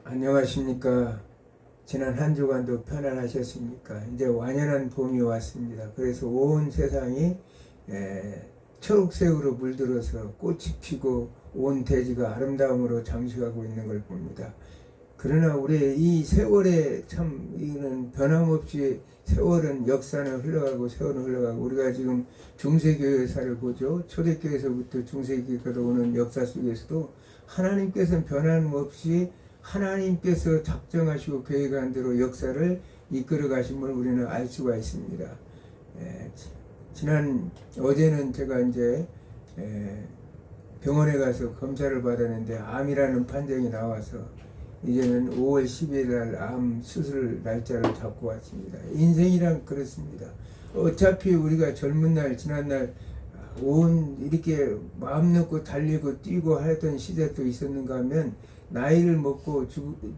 안녕하십니까. 지난 한 주간도 편안하셨습니까? 이제 완연한 봄이 왔습니다. 그래서 온 세상이 초록색으로 물들어서 꽃이 피고 온 대지가 아름다움으로 장식하고 있는 걸 봅니다. 그러나 우리 이 세월에 참 이는 변함없이 세월은 역사는 흘러가고 세월은 흘러가고 우리가 지금 중세교회사를 보죠. 초대교회에서부터 중세교회로 오는 역사 속에서도 하나님께서는 변함없이 하나님께서 작정하시고 계획한 대로 역사를 이끌어 가심을 우리는 알 수가 있습니다. 어제는 제가 이제 병원에 가서 검사를 받았는데 암이라는 판정이 나와서 이제는 5월 10일 날 암 수술 날짜를 잡고 왔습니다. 인생이란 그렇습니다. 어차피 우리가 젊은 날 지난날 이렇게 마음 놓고 달리고 뛰고 하던 시대도 있었는가 하면 나이를 먹고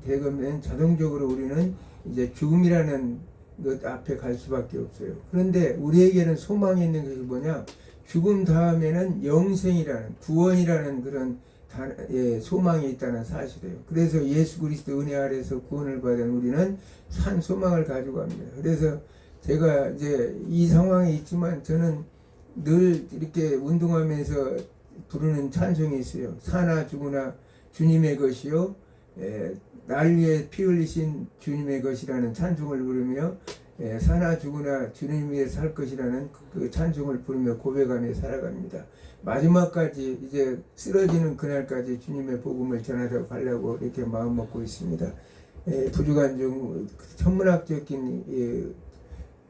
되면 자동적으로 우리는 이제 죽음이라는 것 앞에 갈 수밖에 없어요. 그런데 우리에게는 소망이 있는 것이 뭐냐? 죽음 다음에는 영생이라는 구원이라는 그런 소망이 있다는 사실이에요. 그래서 예수 그리스도 은혜 아래서 구원을 받은 우리는 산 소망을 가지고 갑니다. 그래서 제가 이제 이 상황에 있지만 저는 늘 이렇게 운동하면서 부르는 찬송이 있어요. 사나 죽으나 주님의 것이요 날 위해 피 흘리신 주님의 것이라는 찬송을 부르며 사나 죽으나 주님 위해 살 것이라는 그 찬송을 부르며 고백하며 살아갑니다. 마지막까지 이제 쓰러지는 그날까지 주님의 복음을 전하러 가려고 이렇게 마음 먹고 있습니다. 부족한 중 천문학적인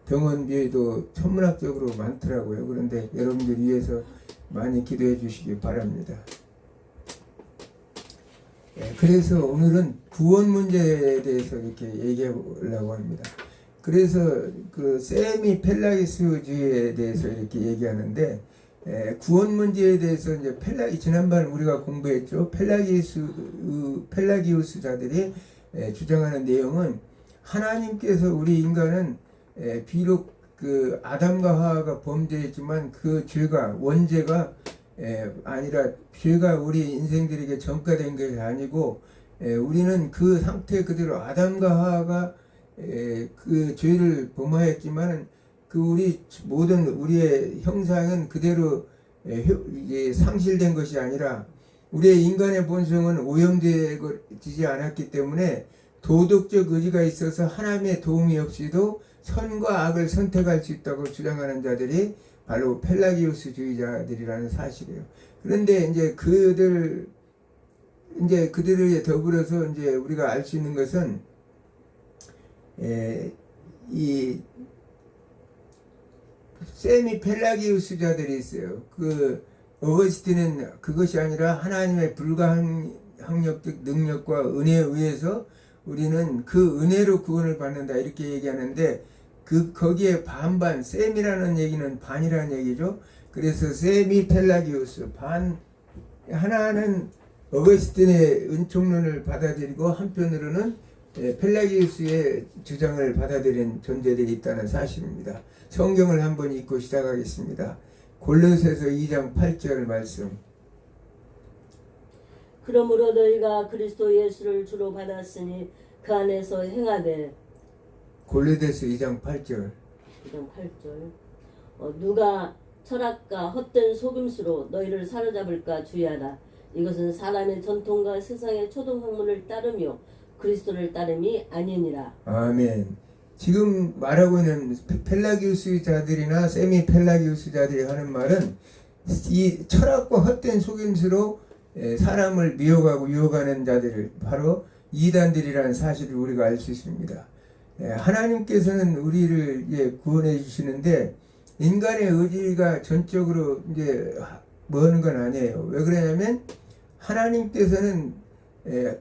병원비에도 천문학적으로 많더라고요. 그런데 여러분들 위해서 많이 기도해 주시기 바랍니다. 그래서 오늘은 구원 문제에 대해서 이렇게 얘기해 보려고 합니다. 그래서 그 세미 펠라기우스주의에 대해서 이렇게 얘기하는데 구원 문제에 대해서 이제 지난번 우리가 공부했죠. 펠라기우스자들이 주장하는 내용은 하나님께서 우리 인간은 비록 그 아담과 하와가 범죄했지만 그 죄가 원죄가 아니라 죄가 우리 인생들에게 전가된 것이 아니고 우리는 그 상태 그대로 아담과 하와가 그 죄를 범하였지만 그 모든 우리의 형상은 그대로 이제 상실된 것이 아니라 우리의 인간의 본성은 오염되지 않았기 때문에 도덕적 의지가 있어서 하나님의 도움이 없이도 선과 악을 선택할 수 있다고 주장하는 자들이 바로 펠라기우스주의자들이라는 사실이에요. 그런데 이제 그들에 더불어서 이제 우리가 알 수 있는 것은 이 세미 펠라기우스자들이 있어요. 그 어거스틴은 그것이 아니라 하나님의 불가항력적 능력과 은혜에 의해서 우리는 그 은혜로 구원을 받는다 이렇게 얘기하는데 거기에 반반 셈이라는 얘기는 반이라는 얘기죠. 그래서 세미 펠라기우스 하나는 어거스틴의 은총론을 받아들이고 한편으로는 펠라기우스의 주장을 받아들인 존재들이 있다는 사실입니다. 성경을 한번 읽고 시작하겠습니다. 골로새서 2장 8절 말씀. 그러므로 너희가 그리스도 예수를 주로 받았으니 그 안에서 행하되. 골로새서 2장 8절. 2장 8절. 누가 철학과 헛된 속임수로 너희를 사로잡을까 주의하라. 이것은 사람의 전통과 세상의 초등학문을 따르며 그리스도를 따름이 아니니라. 아멘. 지금 말하고 있는 펠라기우스자들이나 세미 펠라기우스자들이 하는 말은 이 철학과 헛된 속임수로 사람을 미혹하고 유혹하는 자들을 바로 이단들이라는 사실을 우리가 알 수 있습니다. 하나님께서는 우리를 구원해 주시는데 인간의 의지가 전적으로 이제 뭐 하는 건 아니에요. 왜 그러냐면 하나님께서는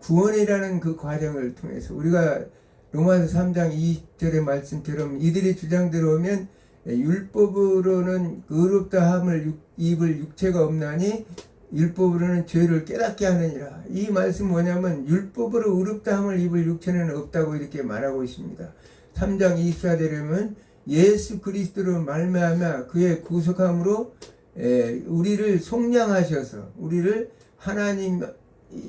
구원이라는 그 과정을 통해서 우리가 로마서 3장 2절의 말씀처럼 이들의 주장대로 오면 율법으로는 의롭다 함을 입을 육체가 없나니 율법으로는 죄를 깨닫게 하느니라. 이 말씀 뭐냐면 율법으로 의롭다 함을 입을 육체는 없다고 이렇게 말하고 있습니다. 3장 24절에는 예수 그리스도로 말미암아 그의 구속함으로 우리를 속량하셔서 우리를 하나님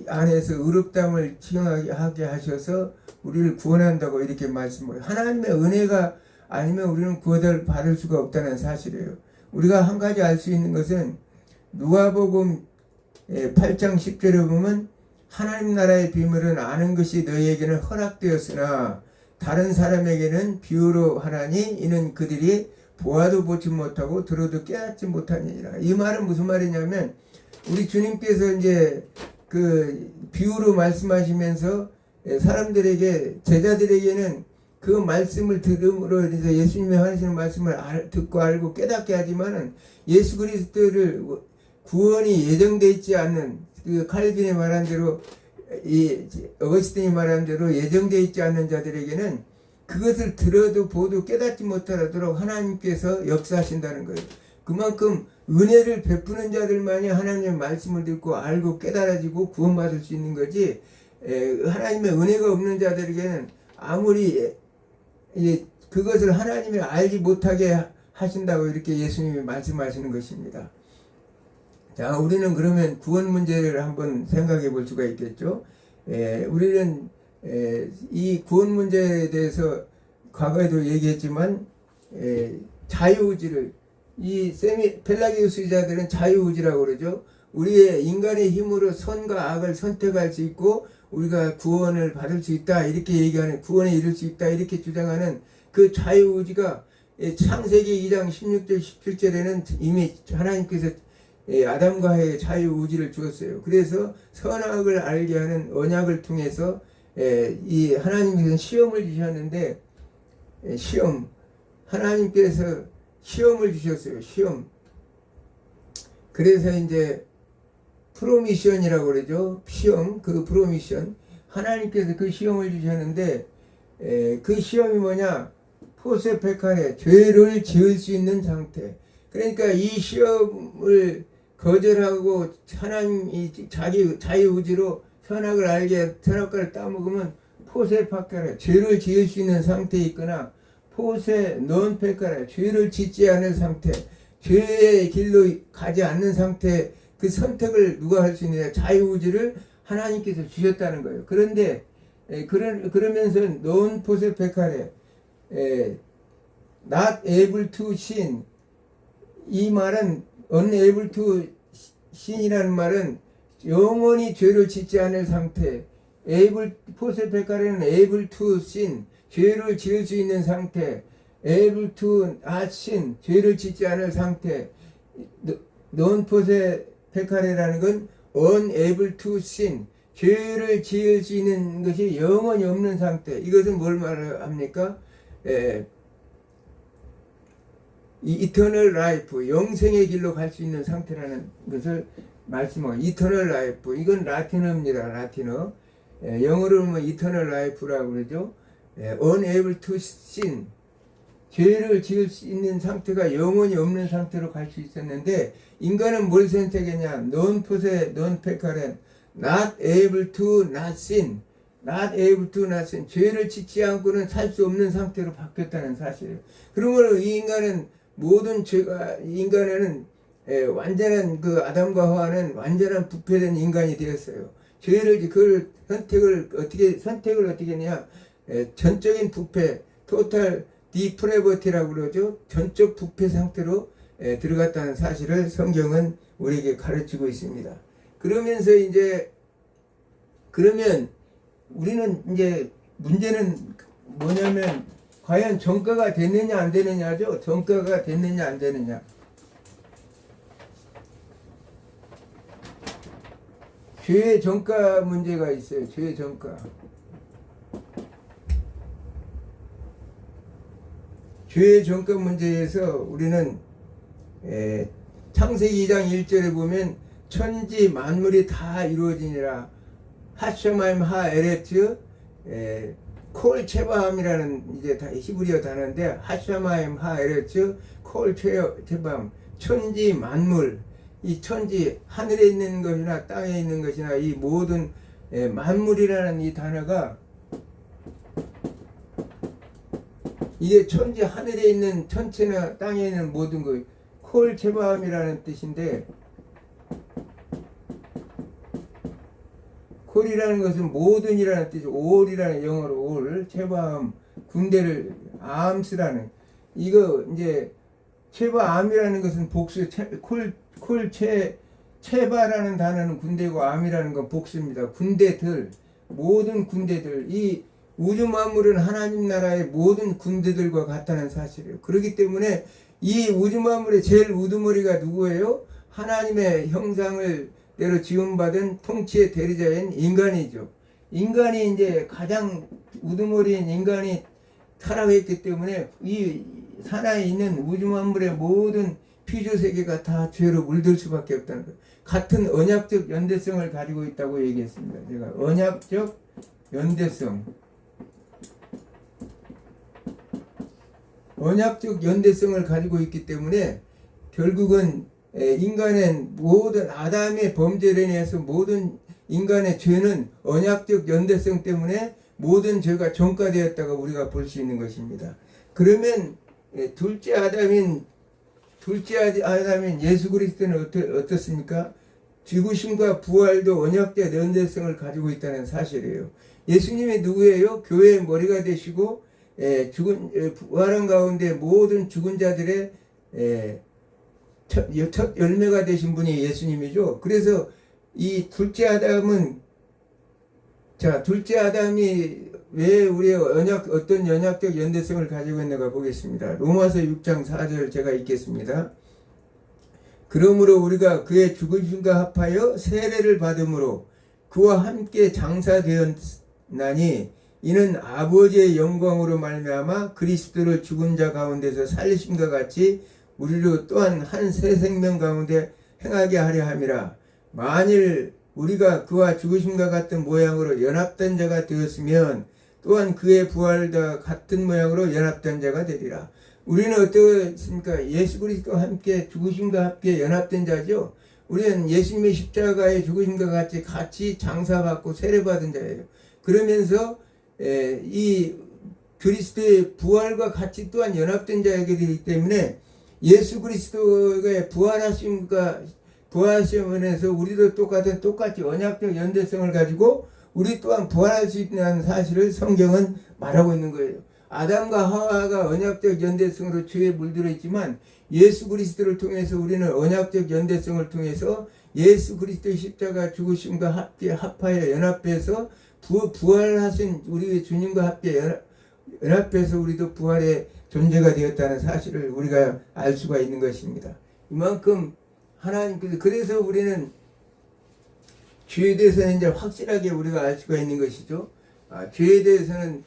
안에서 의롭다함을 지향하게 하셔서 우리를 구원한다고 이렇게 말씀을. 하나님의 은혜가 아니면 우리는 구원을 받을 수가 없다는 사실이에요. 우리가 한 가지 알 수 있는 것은 누가복음 8장 10절에 보면 하나님 나라의 비밀은 아는 것이 너희에게는 허락되었으나 다른 사람에게는 비유로 하나니 이는 그들이 보아도 보지 못하고 들어도 깨닫지 못하니라. 이 말은 무슨 말이냐면 우리 주님께서 이제 그 비유로 말씀하시면서 사람들에게 제자들에게는 그 말씀을 들음으로 해서 예수님이 하시는 말씀을 듣고 알고 깨닫게 하지만은 예수 그리스도를 구원이 예정되어 있지 않는 그 칼빈이 말한 대로 이 어거스틴이 말한 대로 예정되어 있지 않는 자들에게는 그것을 들어도 보도 깨닫지 못하도록 하나님께서 역사하신다는 거예요. 그만큼 은혜를 베푸는 자들만이 하나님의 말씀을 듣고 알고 깨달아지고 구원받을 수 있는 거지 하나님의 은혜가 없는 자들에게는 아무리 그것을 하나님이 알지 못하게 하신다고 이렇게 예수님이 말씀하시는 것입니다. 자, 우리는 그러면 구원 문제를 한번 생각해 볼 수가 있겠죠. 우리는 이 구원 문제에 대해서 과거에도 얘기했지만 자유의지를 이 펠라기우스주의자들은 자유의지라고 그러죠. 우리의 인간의 힘으로 선과 악을 선택할 수 있고 우리가 구원을 받을 수 있다 이렇게 얘기하는 구원에 이를 수 있다 이렇게 주장하는 그 자유의지가 창세기 2장 16절 17절에는 이미 하나님께서 아담과 하의 자유의지를 주었어요. 그래서 선악을 알게 하는 언약을 통해서 이 하나님께서 시험을 주셨는데 시험 하나님께서 시험을 주셨어요. 시험. 그래서 이제 프로미션이라고 그러죠. 시험, 그 프로미션. 하나님께서 그 시험을 주셨는데 그 시험이 뭐냐? 포세페카레, 죄를 지을 수 있는 상태. 그러니까 이 시험을 거절하고 하나님이 자기 자유의지로 선악을 알게 선악과를 따먹으면 포세파카레, 죄를 지을 수 있는 상태에 있거나 포세 논페카레, 죄를 짓지 않은 상태, 죄의 길로 가지 않는 상태, 그 선택을 누가 할 수 있느냐? 자유의지를 하나님께서 주셨다는 거예요. 그런데 그러면서 논 포세페카레, not able to sin, 이 말은 unable to sin이라는 말은 영원히 죄를 짓지 않을 상태, able 포세페카레는 able to sin, 죄를 지을 수 있는 상태, able to not sin, 죄를 짓지 않을 상태, non 포세페카레라는 건 unable to sin, 죄를 지을 수 있는 것이 영원히 없는 상태. 이것은 뭘 말합니까? 이 eternal life, 영생의 길로 갈 수 있는 상태라는 것을 말씀하고, eternal life, 이건 라틴어입니다. 라틴어. 영어로 보면 eternal life라고 그러죠. unable to sin, 죄를 지을 수 있는 상태가 영원히 없는 상태로 갈 수 있었는데 인간은 뭘 선택했냐? non peccaret, not able to not sin, not able to not sin, 죄를 짓지 않고는 살 수 없는 상태로 바뀌었다는 사실이에요. 그러므로 이 인간은 모든 죄가, 인간에는 완전한 그 아담과 하와는 완전한 부패된 인간이 되었어요. 죄를, 그 선택을 어떻게 했냐? 전적인 부패, total depravity라고 그러죠. 전적 부패 상태로 들어갔다는 사실을 성경은 우리에게 가르치고 있습니다. 그러면서 이제, 그러면 우리는 이제 문제는 뭐냐면, 과연 정가가 됐느냐 안 되느냐죠. 정가가 됐느냐 안 되느냐. 죄의 정가 문제가 있어요. 죄의 정가. 죄의 정가 문제에서 우리는 창세기 2장 1절에 보면 천지 만물이 다 이루어지니라. 하셔마임 하 에레츠 콜 체바함이라는 이제 히브리어 단어인데, 하샤마임 하 에레츠 콜 체바함, 천지 만물, 이 천지 하늘에 있는 것이나 땅에 있는 것이나 이 모든 만물이라는 이 단어가, 이게 천지 하늘에 있는 천체나 땅에 있는 모든 것, 콜 체바함이라는 뜻인데, 콜이라는 것은 모든이라는 뜻이 all이라는 영어로 all, 체바암, 군대를 암스라는 이거 이제 체바암이라는 것은 복수, 체바라는 단어는 군대고 암이라는 건 복수입니다. 군대들, 모든 군대들, 이 우주 만물은 하나님 나라의 모든 군대들과 같다는 사실이에요. 그렇기 때문에 이 우주 만물의 제일 우두머리가 누구예요? 하나님의 형상을 대로 지음받은 통치의 대리자인 인간이죠. 인간이 이제 가장 우두머리인 인간이 타락했기 때문에 이 산하에 있는 우주 만물의 모든 피조 세계가 다 죄로 물들 수밖에 없다는 거예요. 같은 언약적 연대성을 가지고 있다고 얘기했습니다. 제가 언약적 연대성. 언약적 연대성을 가지고 있기 때문에 결국은 인간의 모든 아담의 범죄로 인해서 모든 인간의 죄는 언약적 연대성 때문에 모든 죄가 전가되었다고 우리가 볼 수 있는 것입니다. 그러면 둘째 아담인 예수 그리스도는 어떻습니까? 죽으심과 부활도 언약적 연대성을 가지고 있다는 사실이에요. 예수님이 누구예요? 교회의 머리가 되시고 부활한 가운데 모든 죽은 자들의 첫 열매가 되신 분이 예수님이죠. 그래서 이 둘째 아담이 왜 우리의 어떤 언약적 연대성을 가지고 있는가 보겠습니다. 로마서 6장 4절 제가 읽겠습니다. 그러므로 우리가 그의 죽으심과 합하여 세례를 받음으로 그와 함께 장사되었나니 이는 아버지의 영광으로 말미암아 그리스도를 죽은 자 가운데서 살리심과 같이 우리로 또한 한 새 생명 가운데 행하게 하려 함이라. 만일 우리가 그와 죽으심과 같은 모양으로 연합된 자가 되었으면 또한 그의 부활과 같은 모양으로 연합된 자가 되리라. 우리는 어떻습니까? 예수 그리스도와 함께 죽으심과 함께 연합된 자죠. 우리는 예수님의 십자가의 죽으심과 같이 장사받고 세례받은 자예요. 그러면서 이 그리스도의 부활과 같이 또한 연합된 자에게 되기 때문에 예수 그리스도의 부활하심에서 우리도 똑같이 언약적 연대성을 가지고 우리 또한 부활할 수 있다는 사실을 성경은 말하고 있는 거예요. 아담과 하와가 언약적 연대성으로 죄에 물들어 있지만 예수 그리스도를 통해서 우리는 언약적 연대성을 통해서 예수 그리스도의 십자가 죽으심과 합하여 연합해서 부활하신 우리 주님과 함께 연합해서 우리도 부활의 존재가 되었다는 사실을 우리가 알 수가 있는 것입니다. 이만큼 하나님, 그래서 우리는 죄에 대해서는 이제 확실하게 우리가 알 수가 있는 것이죠. 죄에 대해서는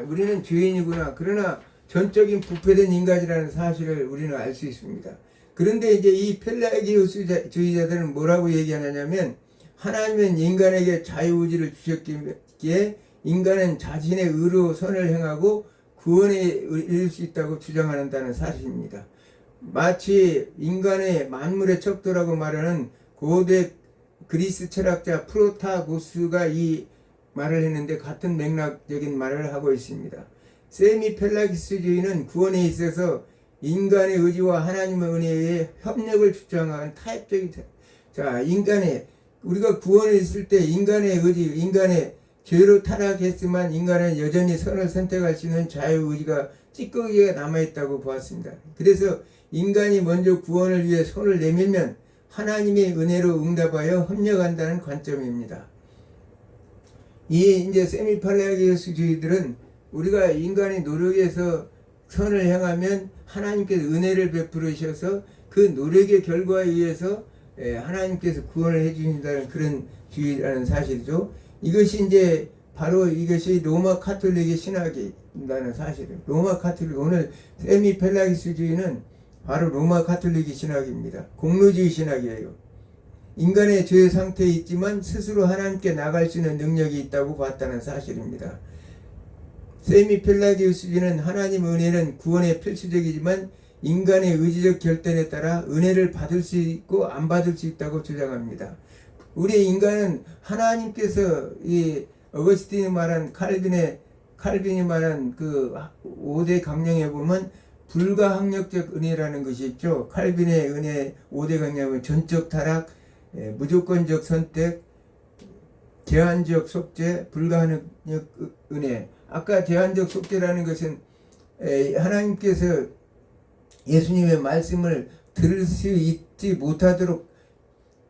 우리는 죄인이구나. 그러나 전적인 부패된 인간이라는 사실을 우리는 알 수 있습니다. 그런데 이제 이 펠라기우스주의자들은 뭐라고 얘기하냐면 하나님은 인간에게 자유의지를 주셨기에 인간은 자신의 의로 선을 행하고 구원에 이를 수 있다고 주장한다는 사실입니다. 마치 인간의 만물의 척도라고 말하는 고대 그리스 철학자 프로타고스가 이 말을 했는데 같은 맥락적인 말을 하고 있습니다. 세미펠라기스주의는 구원에 있어서 인간의 의지와 하나님의 은혜에 협력을 주장한 타협적인 우리가 구원에 있을 때 인간의 의지, 인간의 죄로 타락했지만 인간은 여전히 선을 선택할 수 있는 자유의지가 찌꺼기가 남아있다고 보았습니다. 그래서 인간이 먼저 구원을 위해 손을 내밀면 하나님의 은혜로 응답하여 협력한다는 관점입니다. 이 이제 세미팔라기스주의들은 우리가 인간이 노력해서 선을 행하면 하나님께서 은혜를 베풀으셔서 그 노력의 결과에 의해서 하나님께서 구원을 해주신다는 그런 주의라는 사실이죠. 이것이 이제 바로 이것이 로마 카톨릭의 신학이라는 사실이에요. 로마 카톨릭, 오늘 세미펠라기스주의는 바로 로마 카톨릭의 신학입니다. 공로주의 신학이에요. 인간의 죄의 상태에 있지만 스스로 하나님께 나갈 수 있는 능력이 있다고 봤다는 사실입니다. 세미펠라기우스주의는 하나님 은혜는 구원의 필수적이지만 인간의 의지적 결단에 따라 은혜를 받을 수 있고 안 받을 수 있다고 주장합니다. 우리 인간은 하나님께서 이 어거스틴이 말한 칼빈이 말한 그 5대 강령에 보면 불가항력적 은혜라는 것이 있죠. 칼빈의 은혜 5대 강령은 전적 타락, 무조건적 선택, 제한적 속죄, 불가능력 은혜. 아까 제한적 속죄라는 것은 하나님께서 예수님의 말씀을 들을 수 있지 못하도록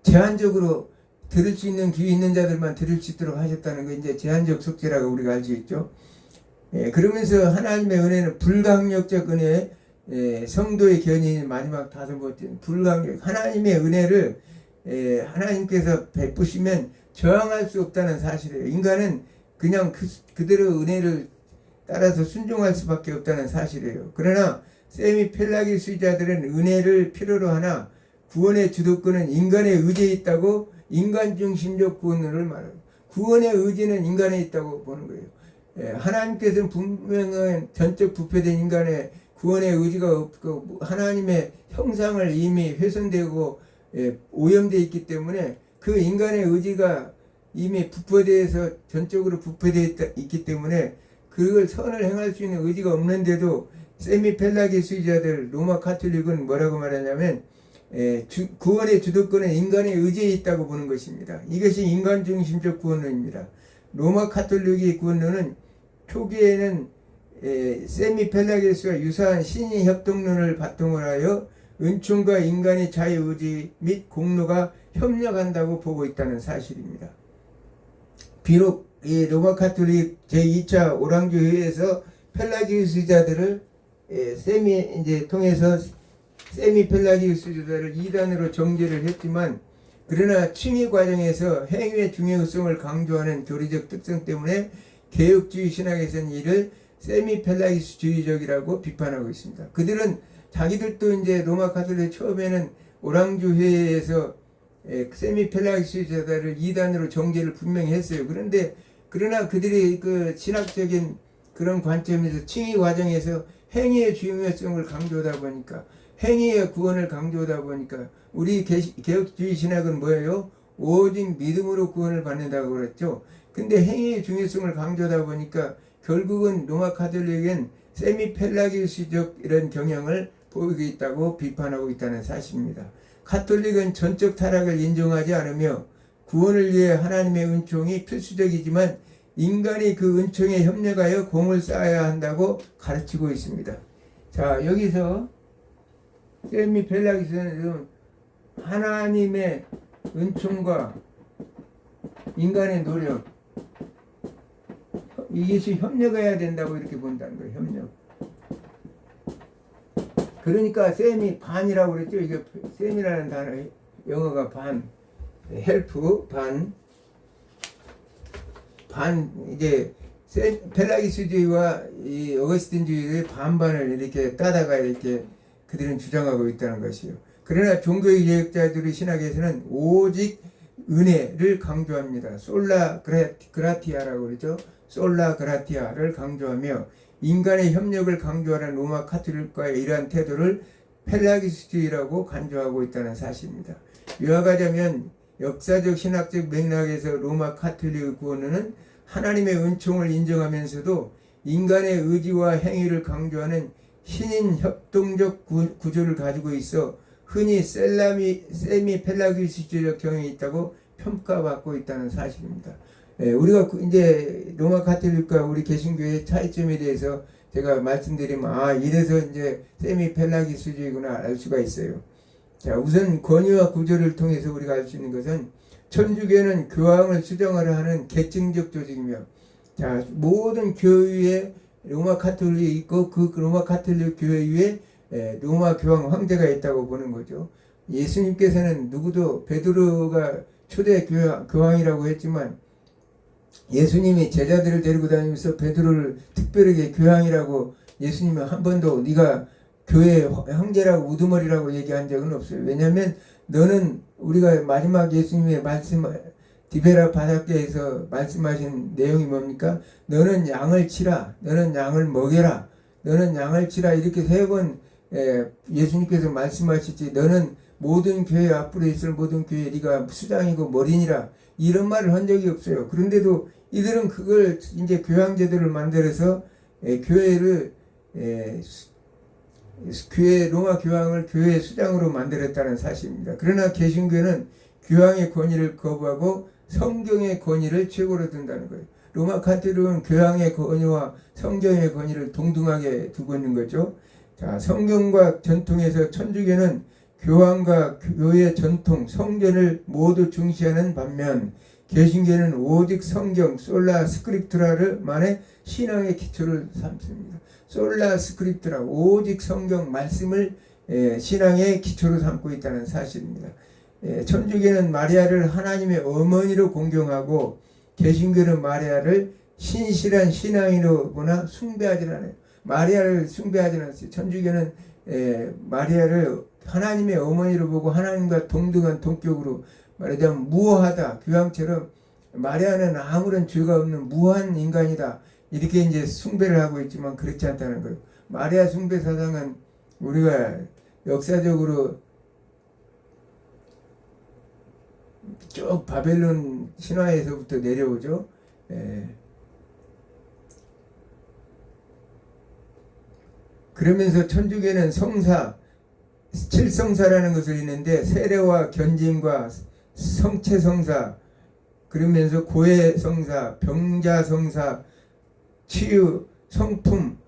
제한적으로 들을 수 있는 귀 있는 자들만 들을 수 있도록 하셨다는 거 이제 제한적 속죄라고 우리가 알 수 있죠. 그러면서 하나님의 은혜는 불강력적 은혜, 성도의 견인이 마지막 5번째 불강력. 하나님의 은혜를 하나님께서 베푸시면 저항할 수 없다는 사실이에요. 인간은 그냥 그대로 은혜를 따라서 순종할 수밖에 없다는 사실이에요. 그러나 세미펠라기수자들은 은혜를 필요로 하나 구원의 주도권은 인간의 의지에 있다고 인간중심적 구원을 말합니다. 구원의 의지는 인간에 있다고 보는 거예요. 하나님께서는 분명한 전적 부패된 인간의 구원의 의지가 없고 하나님의 형상을 이미 훼손되고 오염되어 있기 때문에 그 인간의 의지가 이미 부패되어서 전적으로 부패되어 있기 때문에 그걸 선을 행할 수 있는 의지가 없는데도 세미펠라기수자들 로마 카톨릭은 뭐라고 말하냐면 구원의 주도권은 인간의 의지에 있다고 보는 것입니다. 이것이 인간중심적 구원론입니다. 로마 카톨릭의 구원론은 초기에는 세미펠라기수와 유사한 신의 협동론을 바탕으로 하여 은총과 인간의 자유의지 및 공로가 협력한다고 보고 있다는 사실입니다. 비록 이 로마 카톨릭 제2차 오랑주 회의에서 펠라기우스자들을 통해서 세미펠라기우스자들을 이단으로 정죄를 했지만 그러나 칭의 과정에서 행위의 중요성을 강조하는 교리적 특성 때문에 개혁주의 신학에서는 이를 세미펠라기우스주의적이라고 비판하고 있습니다. 그들은 자기들도 이제 로마 카톨릭 처음에는 오랑주 회의에서 세미펠라기우스자들을 이단으로 정죄를 분명히 했어요. 그러나 그들이 그 신학적인 그런 관점에서 칭의 과정에서 행위의 중요성을 강조하다 보니까 행위의 구원을 강조하다 보니까 우리 개혁주의 신학은 뭐예요? 오직 믿음으로 구원을 받는다고 그랬죠. 근데 행위의 중요성을 강조하다 보니까 결국은 로마 카톨릭은 세미펠라기우스적 이런 경향을 보이고 있다고 비판하고 있다는 사실입니다. 카톨릭은 전적 타락을 인정하지 않으며 구원을 위해 하나님의 은총이 필수적이지만 인간이 그 은총에 협력하여 공을 쌓아야 한다고 가르치고 있습니다. 자, 여기서 세미펠라기스는 하나님의 은총과 인간의 노력 이것이 협력해야 된다고 이렇게 본다는 거예요. 협력. 그러니까 셈이 반이라고 그랬죠. 이게 셈이라는 단어 영어가 반, 헬프 반 이제 펠라기스주의와 이 어거스틴주의의 반반을 이렇게 따다가 이렇게 그들은 주장하고 있다는 것이요. 그러나 종교의 개혁자들의 신학에서는 오직 은혜를 강조합니다. 솔라 그라티아라고 그러죠. 솔라 그라티아를 강조하며 인간의 협력을 강조하는 로마 카톨릭과의 이러한 태도를 펠라기스주의라고 간주하고 있다는 사실입니다. 요약하자면 역사적 신학적 맥락에서 로마 카톨릭의 구원은 하나님의 은총을 인정하면서도 인간의 의지와 행위를 강조하는 신인 협동적 구조를 가지고 있어 흔히 세미펠라기우스주의적 경향이 있다고 평가받고 있다는 사실입니다. 우리가 이제 로마 카톨릭과 우리 개신교의 차이점에 대해서 제가 말씀드리면 이래서 이제 세미펠라기우스주의구나 알 수가 있어요. 자, 우선 권위와 구조를 통해서 우리가 알 수 있는 것은 천주교는 교황을 수정하려 하는 계층적 조직이며 자, 모든 교회에 로마 카톨릭이 있고 그 로마 카톨릭 교회 위에 로마 교황 황제가 있다고 보는 거죠. 예수님께서는 누구도 베드로가 초대 교황이라고 했지만 예수님이 제자들을 데리고 다니면서 베드로를 특별하게 교황이라고 예수님은 한 번도 네가 교회 황제라고 우두머리라고 얘기한 적은 없어요. 왜냐하면 너는 우리가 마지막 예수님의 말씀 디베라 바닷가에서 말씀하신 내용이 뭡니까? 너는 양을 치라, 너는 양을 먹여라, 너는 양을 치라 이렇게 3번 예수님께서 말씀하셨지. 너는 모든 교회 앞으로 있을 모든 교회 네가 수장이고 머리니라 이런 말을 한 적이 없어요. 그런데도 이들은 그걸 이제 교황제도를 만들어서 교회 로마 교황을 교회 수장으로 만들었다는 사실입니다. 그러나 개신교는 교황의 권위를 거부하고 성경의 권위를 최고로 둔다는 거예요. 로마 카톨릭은 교황의 권위와 성경의 권위를 동등하게 두고 있는 거죠. 자, 성경과 전통에서 천주교는 교황과 교회 전통, 성전을 모두 중시하는 반면 개신교는 오직 성경, 솔라 스크립트라만의 신앙의 기초를 삼습니다. 솔라 스크립트라, 오직 성경 말씀을 신앙의 기초로 삼고 있다는 사실입니다. 천주교는 마리아를 하나님의 어머니로 공경하고 개신교는 마리아를 신실한 신앙인으로구나 숭배하지 않아요. 마리아를 숭배하지 않았어요. 천주교는 마리아를 하나님의 어머니로 보고 하나님과 동등한 동격으로 말하자면 무어하다. 교황처럼 마리아는 아무런 죄가 없는 무한 인간이다. 이렇게 이제 숭배를 하고 있지만 그렇지 않다는 거예요. 마리아 숭배 사상은 우리가 역사적으로 쭉 바벨론 신화에서부터 내려오죠. 그러면서 천주교는 성사, 칠성사라는 것을 있는데 세례와 견진과 성체성사, 그러면서 고해성사, 병자성사, 치유, 성품,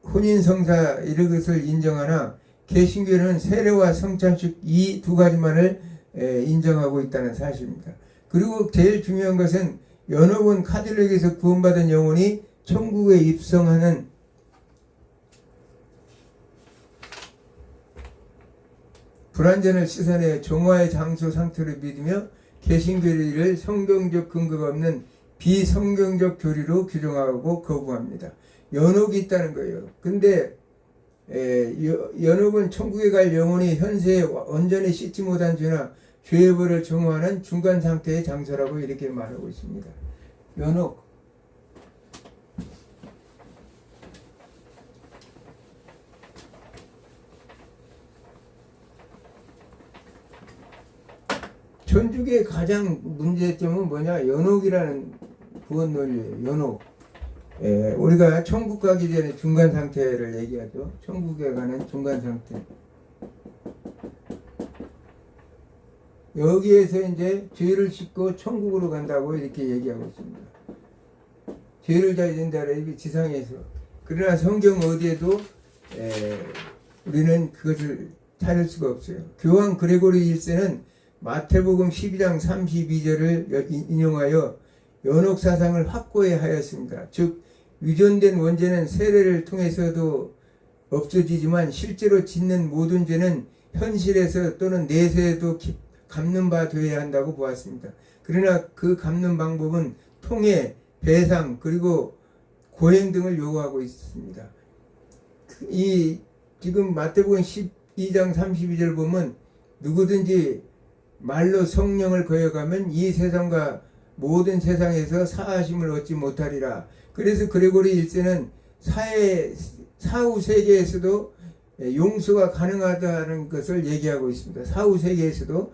혼인성사 이런 것을 인정하나 개신교는 세례와 성찬식 이 두 가지만을 인정하고 있다는 사실입니다. 그리고 제일 중요한 것은 연옥은 카톨릭에서 구원받은 영혼이 천국에 입성하는 불완전을 씻어내 정화의 장소 상태로 믿으며 개신교리를 성경적 근거가 없는 비성경적 교리로 규정하고 거부합니다. 연옥이 있다는 거예요. 근데 연옥은 천국에 갈 영혼이 현세에 온전히 씻지 못한 죄나 죄의 벌을 정화하는 중간 상태의 장소라고 이렇게 말하고 있습니다. 연옥. 천주교의 가장 문제점은 뭐냐? 연옥이라는 구원 논리예요. 연옥. 우리가 천국 가기 전에 중간 상태를 얘기하죠. 천국에 가는 중간 상태. 여기에서 이제 죄를 씻고 천국으로 간다고 이렇게 얘기하고 있습니다. 죄를 져진다 그래 지상에서. 그러나 성경 어디에도 우리는 그것을 찾을 수가 없어요. 교황 그레고리 1세는 마태복음 12장 32절을 인용하여 연옥 사상을 확고히 하였습니다. 즉 위존된 원죄는 세례를 통해서도 없어지지만 실제로 짓는 모든 죄는 현실에서 또는 내세에도 갚는 바 되어야 한다고 보았습니다. 그러나 그 갚는 방법은 통해, 배상, 그리고 고행 등을 요구하고 있습니다. 이 지금 마태복음 12장 32절 보면 누구든지 말로 성령을 거역하면 이 세상과 모든 세상에서 사하심을 얻지 못하리라. 그래서 그레고리 1세는 사후 세계에서도 용서가 가능하다는 것을 얘기하고 있습니다. 사후 세계에서도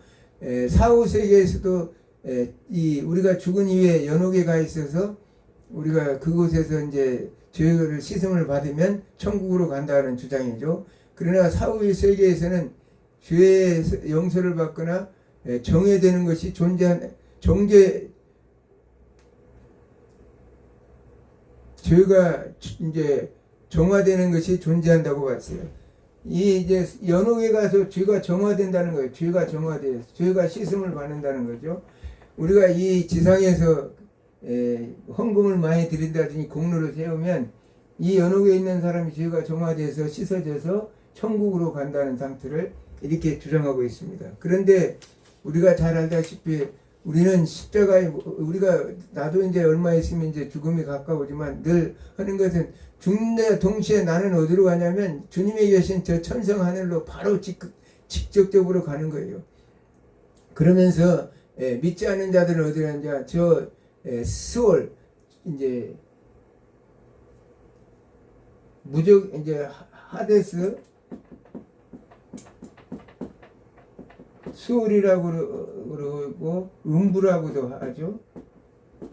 우리가 죽은 이후에 연옥에 가 있어서 우리가 그곳에서 이제 죄를 씻음을 받으면 천국으로 간다는 주장이죠. 그러나 사후 세계에서는 죄의 용서를 받거나 정죄되는 것이 죄가 이제 정화되는 것이 존재한다고 봤어요. 이 이제 연옥에 가서 죄가 정화된다는 거예요. 죄가 정화돼요. 죄가 씻음을 받는다는 거죠. 우리가 이 지상에서 헌금을 많이 드린다든지 공로를 세우면 이 연옥에 있는 사람이 죄가 정화돼서 씻어져서 천국으로 간다는 상태를 이렇게 주장하고 있습니다. 그런데 우리가 잘 알다시피 우리는 십자가에 우리가 나도 이제 얼마 있으면 이제 죽음이 가까우지만 늘 하는 것은 죽는 동시에 나는 어디로 가냐면 주님이 계신 저 천성 하늘로 바로 직접적으로 가는 거예요. 그러면서 믿지 않는 자들은 어디로 가냐? 저 스월 이제 무적 이제 하데스 수월이라고 그러고 음부라고도 하죠.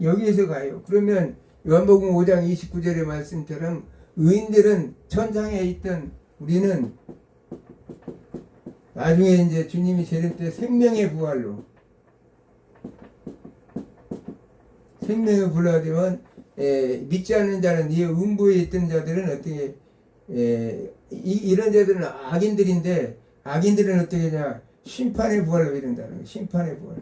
여기에서 가요. 그러면 요한복음 5장 29절의 말씀처럼 의인들은 천상에 있던 우리는 나중에 이제 주님이 재림 때 생명의 부활로 생명의 불화가 되면 믿지 않는 자는 이 음부에 있던 자들은 어떻게 이런 자들은 악인들인데 악인들은 어떻게 하냐 심판의 부활로 이른다는 거예요. 심판의 부활.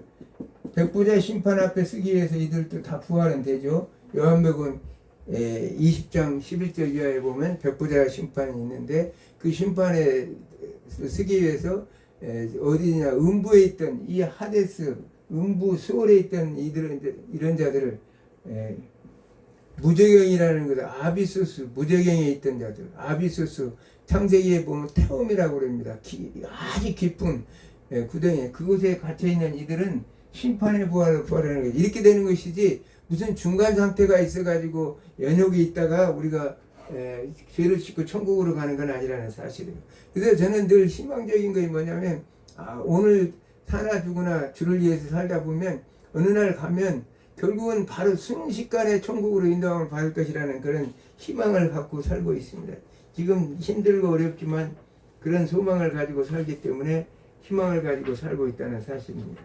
백부자 심판 앞에 쓰기 위해서 이들도 다 부활은 되죠. 요한복음 20장 11절 이하에 보면 백부자 심판이 있는데 그 심판에 쓰기 위해서 어디냐 음부에 있던 이 하데스 음부 수월에 있던 이런 자들을 무저경이라는 것은 아비소스 무저경에 있던 자들 아비소스 창세기에 보면 태움이라고 그럽니다. 아주 깊은 구덩이 그곳에 갇혀있는 이들은 심판의 부활을 부활하는 거예요. 이렇게 되는 것이지 무슨 중간 상태가 있어가지고 연욕이 있다가 우리가 죄를 씻고 천국으로 가는 건 아니라는 사실이에요. 그래서 저는 늘 희망적인 것이 뭐냐면 오늘 사나 죽으나 주를 위해서 살다 보면 어느 날 가면 결국은 바로 순식간에 천국으로 인도함을 받을 것이라는 그런 희망을 갖고 살고 있습니다. 지금 힘들고 어렵지만 그런 소망을 가지고 살기 때문에 희망을 가지고 살고 있다는 사실입니다.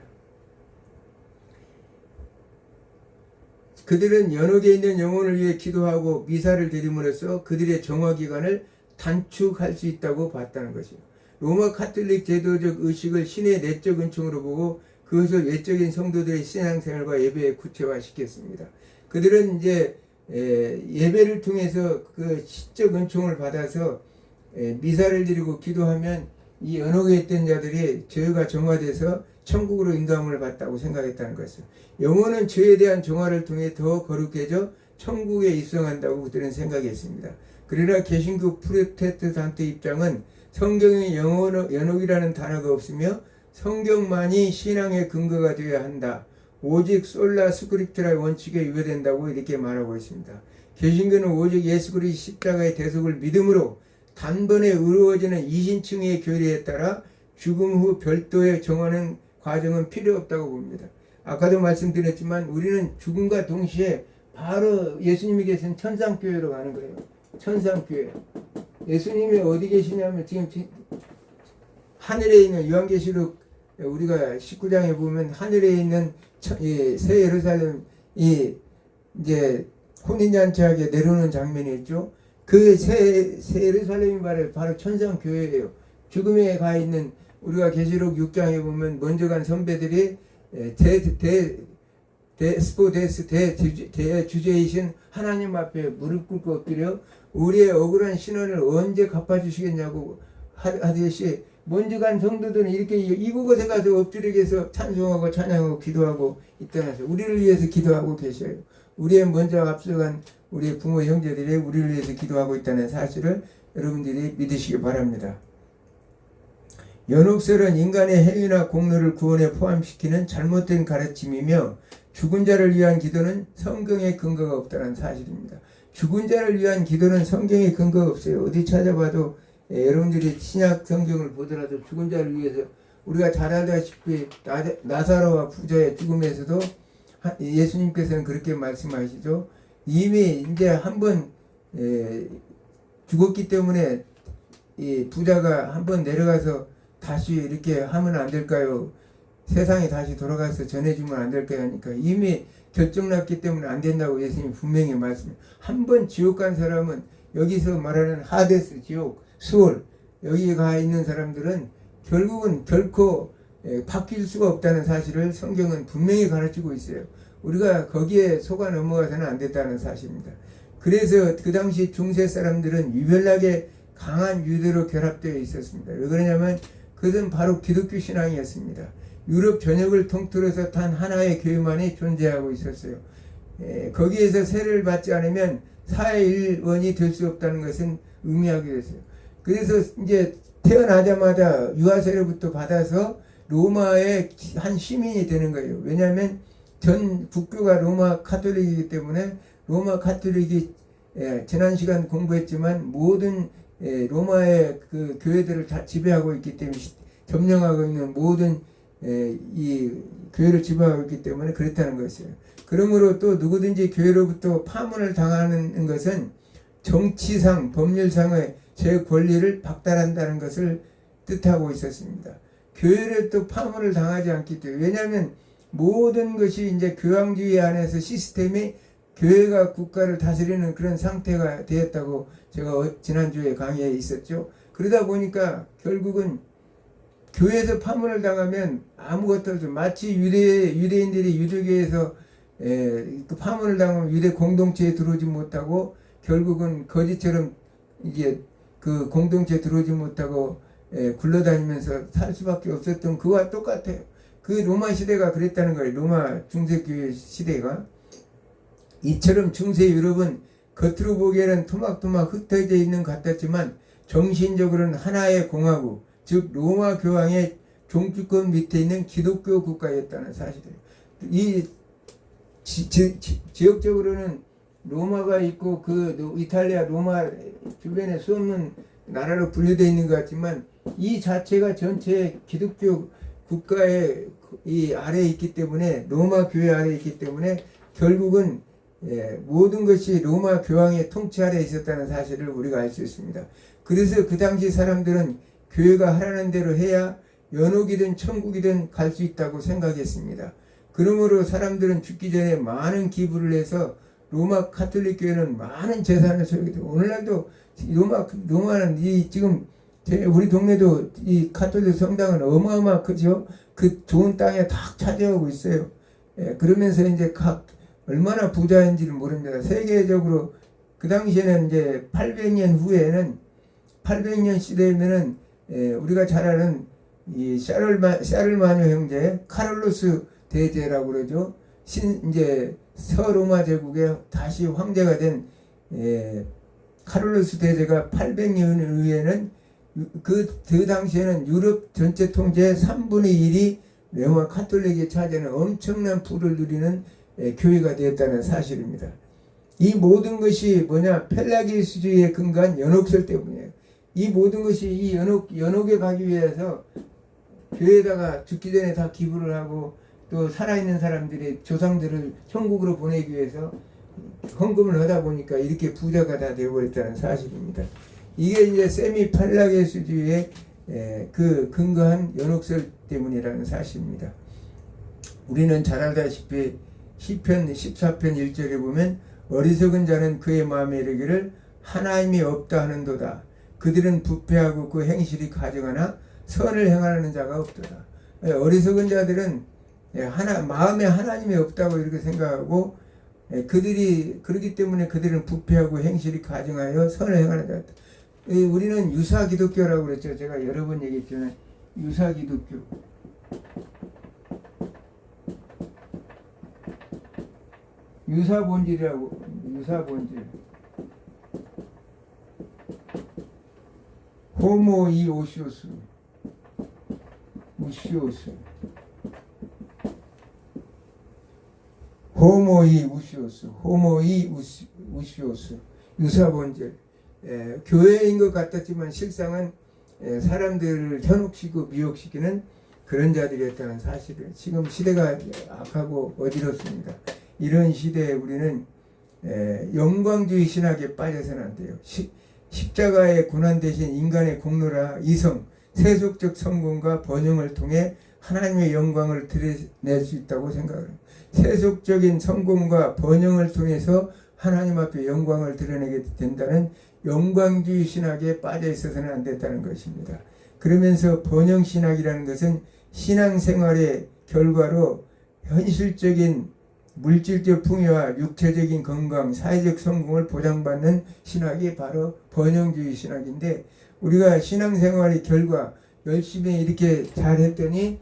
그들은 연옥에 있는 영혼을 위해 기도하고 미사를 드림으로써 그들의 정화기간을 단축할 수 있다고 봤다는 것이요. 로마 카톨릭 제도적 의식을 신의 내적 은총으로 보고 그것을 외적인 성도들의 신앙생활과 예배에 구체화시켰습니다. 그들은 이제 예배를 통해서 그 신적 은총을 받아서 미사를 드리고 기도하면 이 연옥에 있던 자들이 죄가 정화돼서 천국으로 인도함을 받다고 생각했다는 것이죠. 영혼은 죄에 대한 정화를 통해 더 거룩해져 천국에 입성한다고 그들은 생각했습니다. 그러나 개신교 프로테스탄트 입장은 성경에 연옥이라는 단어가 없으며 성경만이 신앙의 근거가 되어야 한다. 오직 솔라 스크립트라의 원칙에 위배된다고 이렇게 말하고 있습니다. 개신교는 오직 예수 그리스도의 십자가의 대속을 믿음으로 단번에 이루어지는 이신층의 교리에 따라 죽음 후 별도의 정하는 과정은 필요 없다고 봅니다. 아까도 말씀드렸지만 우리는 죽음과 동시에 바로 예수님이 계신 천상교회로 가는 거예요. 천상교회. 예수님이 어디 계시냐면 지금 하늘에 있는 요한계시록 우리가 19장에 보면 하늘에 있는 새 예루살렘 이제 혼인잔치하게 내려오는 장면이 있죠. 그 새 예루살렘이 바로 천상교회예요. 죽음에 가 있는 우리가 계시록 6장에 보면 먼저 간 선배들이 대주제이신 하나님 앞에 무릎 꿇고 엎드려 우리의 억울한 신원을 언제 갚아주시겠냐고 하듯이 먼저 간 성도들은 이렇게 이곳에 가서 엎드리게 해서 찬송하고 찬양하고 기도하고 있다면서 우리를 위해서 기도하고 계셔요. 우리의 먼저 앞서간 우리의 부모 형제들이 우리를 위해서 기도하고 있다는 사실을 여러분들이 믿으시기 바랍니다. 연옥설은 인간의 행위나 공로를 구원에 포함시키는 잘못된 가르침이며 죽은 자를 위한 기도는 성경에 근거가 없다는 사실입니다. 죽은 자를 위한 기도는 성경에 근거가 없어요. 어디 찾아봐도 여러분들이 신약 성경을 보더라도 죽은 자를 위해서 우리가 잘 알다시피 나사로와 부자의 죽음에서도 예수님께서는 그렇게 말씀하시죠. 이미 이제 한번 죽었기 때문에 이 부자가 한번 내려가서 다시 이렇게 하면 안 될까요? 세상에 다시 돌아가서 전해주면 안 될까요? 하니까 이미 결정났기 때문에 안 된다고 예수님이 분명히 말씀해요. 한번 지옥 간 사람은 여기서 말하는 하데스 지옥 수월 여기에 가 있는 사람들은 결국은 결코 바뀔 수가 없다는 사실을 성경은 분명히 가르치고 있어요. 우리가 거기에 속아 넘어가서는 안 됐다는 사실입니다. 그래서 그 당시 중세 사람들은 유별나게 강한 유대로 결합되어 있었습니다. 왜 그러냐면 그것은 바로 기독교 신앙이었습니다. 유럽 전역을 통틀어서 단 하나의 교회만이 존재하고 있었어요. 거기에서 세례를 받지 않으면 사회일원이 될 수 없다는 것은 의미하게 됐어요. 그래서 이제 태어나자마자 유아세례부터 받아서 로마의 한 시민이 되는 거예요. 왜냐하면 전 국교가 로마 카톨릭이기 때문에 로마 카톨릭이 지난 시간 공부했지만 모든 로마의 그 교회들을 다 지배하고 있기 때문에 점령하고 있는 모든 이 교회를 지배하고 있기 때문에 그렇다는 것이에요. 그러므로 또 누구든지 교회로부터 파문을 당하는 것은 정치상 법률상의 제 권리를 박탈한다는 것을 뜻하고 있었습니다. 교회를 또 파문을 당하지 않기 때문에 왜냐하면 모든 것이 이제 교황주의 안에서 시스템이 교회가 국가를 다스리는 그런 상태가 되었다고 제가 지난주에 강의에 있었죠. 그러다 보니까 결국은 교회에서 파문을 당하면 아무것도 없죠. 마치 유대인들이 유대교에서 그 파문을 당하면 유대 공동체에 들어오지 못하고 결국은 거지처럼 이게 그 공동체에 들어오지 못하고 굴러다니면서 살 수밖에 없었던 그와 똑같아요. 그 로마 시대가 그랬다는 거예요. 로마 중세교회 시대가. 이처럼 중세 유럽은 겉으로 보기에는 토막토막 흩어져 있는 것 같았지만 정신적으로는 하나의 공화국, 즉 로마 교황의 종주권 밑에 있는 기독교 국가였다는 사실이에요. 이 지역적으로는 로마가 있고 그 이탈리아 로마 주변에 수없는 나라로 분류되어 있는 것 같지만 이 자체가 전체 기독교 국가의 이 아래에 있기 때문에 로마 교회 아래에 있기 때문에 결국은 모든 것이 로마 교황의 통치 아래에 있었다는 사실을 우리가 알 수 있습니다. 그래서 그 당시 사람들은 교회가 하라는 대로 해야 연옥이든 천국이든 갈 수 있다고 생각했습니다. 그러므로 사람들은 죽기 전에 많은 기부를 해서 로마 카톨릭 교회는 많은 재산을 소유하게 되고 오늘날도 로마는 이 지금 우리 동네도 이 카톨릭 성당은 어마어마 크죠. 그 좋은 땅에 다 차지하고 있어요. 그러면서 이제 각 얼마나 부자인지를 모릅니다. 세계적으로 그 당시에는 이제 800년 후에는 800년 시대면은 우리가 잘 아는 이 샤를마뇨 형제 카를로스 대제라고 그러죠. 이제 서로마 제국의 다시 황제가 된 카를로스 대제가 800년 후에는 그 당시에는 유럽 전체 통제의 3분의 1이 로마 카톨릭이 차지하는 엄청난 부를 누리는 교회가 되었다는 사실입니다. 이 모든 것이 뭐냐? 펠라기우스주의에 근거한 연옥설 때문이에요. 이 모든 것이 이 연옥에 가기 위해서 교회에다가 죽기 전에 다 기부를 하고 또 살아있는 사람들이 조상들을 천국으로 보내기 위해서 헌금을 하다 보니까 이렇게 부자가 다 되어버렸다는 사실입니다. 이게 이제 세미 펠라기우스주의의 그 근거한 연옥설 때문이라는 사실입니다. 우리는 잘 알다시피 시편 14편 1절에 보면 어리석은 자는 그의 마음에 이르기를 하나님이 없다 하는도다. 그들은 부패하고 그 행실이 가증하나 선을 행하는 자가 없도다. 어리석은 자들은 마음에 하나님이 없다고 이렇게 생각하고 그들이 그렇기 때문에 그들은 부패하고 행실이 가증하여 선을 행하는 자다. 우리는 유사 기독교라고 그랬죠. 제가 여러 번 얘기했지만 유사 기독교. 유사 본질이라고. 유사 본질. 호모 이 오시오스. 우시오스. 호모 이 우시오스. 호모 이 우시오스. 유사 본질. 교회인 것 같았지만 실상은 사람들을 현혹시키고 미혹시키는 그런 자들이었다는 사실을. 지금 시대가 악하고 어지럽습니다. 이런 시대에 우리는 영광주의 신학에 빠져서는 안 돼요. 십자가의 고난 대신 인간의 공로라 이성, 세속적 성공과 번영을 통해 하나님의 영광을 드러낼 수 있다고 생각합니다. 세속적인 성공과 번영을 통해서 하나님 앞에 영광을 드러내게 된다는 영광주의 신학에 빠져 있어서는 안 됐다는 것입니다. 그러면서 번영신학이라는 것은 신앙생활의 결과로 현실적인 물질적 풍요와 육체적인 건강, 사회적 성공을 보장받는 신학이 바로 번영주의 신학인데 우리가 신앙생활의 결과 열심히 이렇게 잘했더니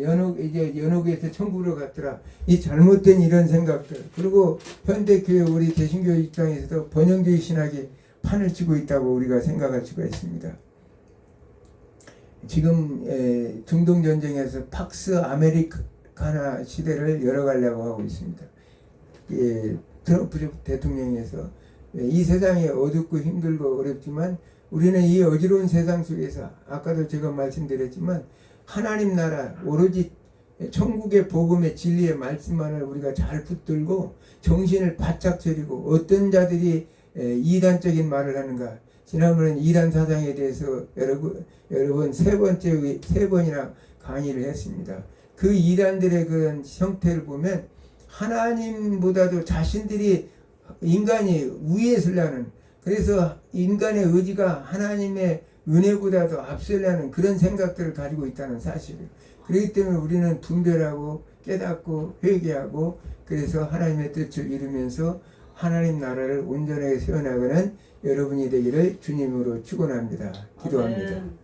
연옥에서 천국으로 갔더라. 이 잘못된 이런 생각들. 그리고 현대교회 우리 개신교 입장에서도 번영주의 신학이 판을 치고 있다고 우리가 생각할 수가 있습니다. 지금 중동 전쟁에서 팍스 아메리카나 시대를 열어가려고 하고 있습니다. 트럼프 대통령에서 이 세상이 어둡고 힘들고 어렵지만 우리는 이 어지러운 세상 속에서 아까도 제가 말씀드렸지만 하나님 나라 오로지 천국의 복음의 진리의 말씀만을 우리가 잘 붙들고 정신을 바짝 차리고 어떤 자들이 이단적인 말을 하는가. 지난번에 이단 사상에 대해서 여러 번 세 번이나 강의를 했습니다. 그 이단들의 그런 형태를 보면 하나님보다도 자신들이 인간이 위에 서려는, 그래서 인간의 의지가 하나님의 은혜보다도 앞서려는 그런 생각들을 가지고 있다는 사실이에요. 그렇기 때문에 우리는 분별하고 깨닫고 회개하고 그래서 하나님의 뜻을 이루면서 하나님 나라를 온전하게 세워나가는 여러분이 되기를 주님으로 축원합니다. 기도합니다. 아멘.